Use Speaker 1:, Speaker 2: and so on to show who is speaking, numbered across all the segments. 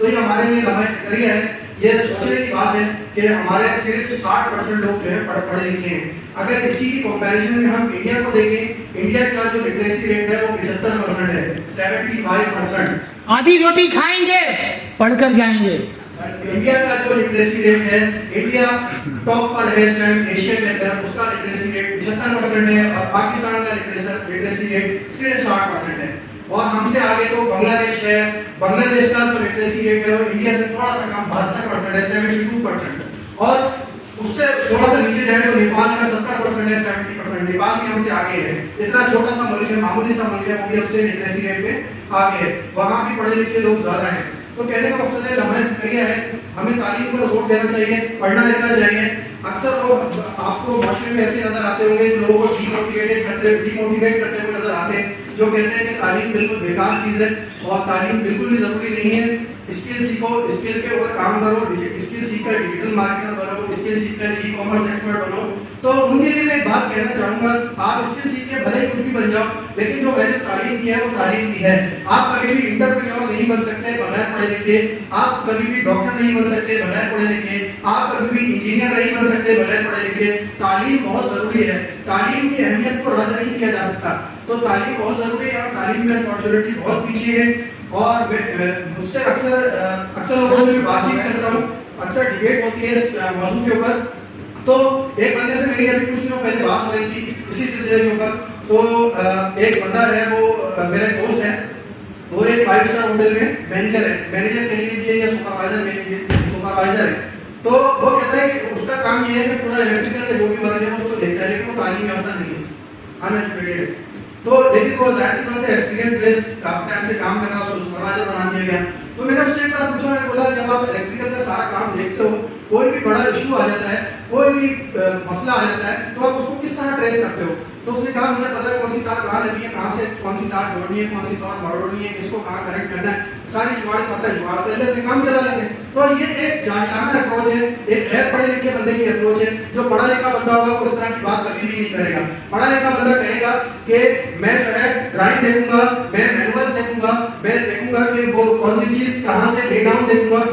Speaker 1: تو یہ ہمارے لیے لمحہ فکریہ ہے. یہ سوچنے کی بات ہے کہ ہمارے صرف 60% لوگ جو ہے پڑھے لکھے ہیں. اگر اسی کی کمپیریزن میں ہم انڈیا کو دیکھیں, انڈیا کا جو لٹریسی ریٹ ہے وہ 75% ہے, 75%.
Speaker 2: آدھی روٹی کھائیں گے پڑھ کر جائیں گے.
Speaker 1: انڈیا کا جو لٹریسی ریٹ ہے, انڈیا ٹاپ پر ہے اس ٹائم ایشیا کے اندر, اس کا لٹریسی ریٹ 75% ہے, اور پاکستان کا لٹریسی ریٹ صرف 60% ہے. اور ہم سے آگے تو بنگلہ دیش ہے. بنگلہ دیش کا جو لٹریسی ریٹ ہے وہ انڈیا سے تھوڑا سا کم 72% ہے, 72%. اور اس سے تھوڑا سا نیچے جائے تو نیپال کا 70% ہے, 70%. نیپال بھی ہم سے آگے ہے. اتنا چھوٹا سا ملک ہے, معمولی سا ملک ہے, وہ بھی ہم سے لٹریسی ریٹ پہ آگے ہے. وہاں بھی پڑھے لکھے لوگ زیادہ ہیں. تو کہنے کا مقصد ہے لمحہ فکریہ ہے, ہمیں تعلیم پر زور دینا چاہیے, پڑھنا لکھنا چاہیے. اکثر لوگ آپ کو معاشرے میں ایسے نظر آتے ہوں گے جو لوگوں کو ڈی موٹیویٹ کرتے ہوئے نظر آتے ہیں, جو کہتے ہیں کہ تعلیم بالکل بیکار چیز ہے اور تعلیم بالکل بھی ضروری نہیں ہے. اسکل سیکھو, اسکل کے اوپر کام کرو, اسکل سیکھ کر ڈیجیٹل مارکیٹر بنو, اسکل سیکھ کر ای کامرس ایکسپرٹ بنو. تو ان کے لیے میں ایک بات کہنا چاہوں گا, آپ اسکل سیکھ کے بھلے ہی کچھ بھی بن جاؤ, لیکن جو ویلیو تعلیم کی ہے وہ تعلیم کی ہے. آپ کبھی بھی انٹرپرینیور نہیں بن سکتے بغیر پڑھے لکھے, آپ کبھی بھی ڈاکٹر نہیں بن سکتے بغیر پڑھے لکھے, آپ کبھی بھی انجینئر نہیں بن سکتے بغیر پڑھے لکھے. تعلیم بہت ضروری ہے, تعلیم کی اہمیت کو رد نہیں کیا جا سکتا. تو تعلیم بہت ضروری ہے, اور تعلیم میں انفارچونیٹلی بہت پیچھے ہے. اور مجھ سے اکثر لوگوں سے بات چیت کرتا ہوں, اکثر ڈیبیٹ ہوتی ہے اس موضوع کے اوپر. تو ایک بندے سے میری ابھی کچھ دنوں پہلے بات ہو رہی تھی اسی سلسلے کے اوپر. تو ایک بندہ ہے, وہ میرا دوست ہے, وہ ایک 5 اسٹار ہوٹل میں مینیجر ہے, مینیجر کے لیے یا سپروائزر ہے. تو وہ کہتا ہے کہ اس کا کام یہ ہے کہ پورا الیکٹریکل کا جو بھی ورک ہے وہ اس کو دیکھتا ہے, لیکن وہ تعلیم یافتہ نہیں ہے, ان ایجوکیٹڈ ہے. تو لیکن وہ ظاہر سی بات ہے ایکسپیرینس بیس کافی ٹائم سے کام کر رہا, اس کو سپروائزر بنا دیا گیا. تو میں نے اس سے ایک بار پوچھا, میں نے بولا جب آپ الیکٹریکل کا سارا کام دیکھتے ہو, کوئی بھی بڑا ایشو آ جاتا ہے, کوئی بھی مسئلہ آ جاتا ہے, تو آپ اس کو کس طرح ٹریس کرتے ہو؟ تو اس نے کہا مجھے پتا ہے کون سی تار کہاں لگی ہے, کہاں سے کون سی تار جوڑنی ہے, کون سی تار موڑنی ہے, کس کو کہاں کنیکٹ کرنا ہے, ساری جگاڑ پتہ ہے, جگاڑ کر لیتے, کام چلا لیتے. تو یہ ایک جاہلانہ اپروچ ہے, ایک غیر پڑھے لکھے بندے کی اپروچ ہے. جو پڑھا لکھا بندہ ہوگا وہ اس طرح کی بات کبھی بھی نہیں کرے گا. پڑھا لکھا بندہ کہے گا کہ میں جو ہے ڈرائنگ دیکھوں گا, میں مینوئل دیکھوں گا, میں دیکھوں گا کہ وہ کون سی چیز کہاں سے لے ڈاؤن دیکھوں گا,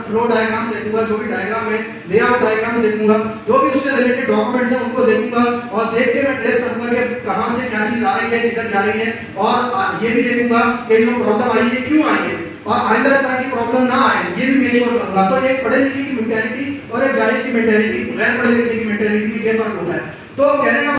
Speaker 1: فلو ڈائیگرام دیکھوں گا, جو بھی ڈائیگرام ہے, لے آؤٹ ڈائیگرام دیکھوں گا, جو بھی اس سے ریلیٹڈ ڈاکومنٹس ہیں ان کو دیکھوں گا, اور دیکھ کے میں ٹریس کروں گا کہ کہاں سے کیا چیز آ رہی ہے, کدھر جا رہی ہے, اور یہ بھی دیکھوں گا کہ جو پرابلم آئی ہے کیوں آئی ہے, اور آئندہ اس طرح کی پرابلم نہ آئے, یہ بھی میک شور کروں گا. تو ایک پڑھے لکھے کی مینٹیلٹی اور ایک جاہل کی مینٹیلٹی, غیر پڑھے لکھے کی مینٹیلٹی میں یہ فرق ہوتا ہے. تو کہنے کا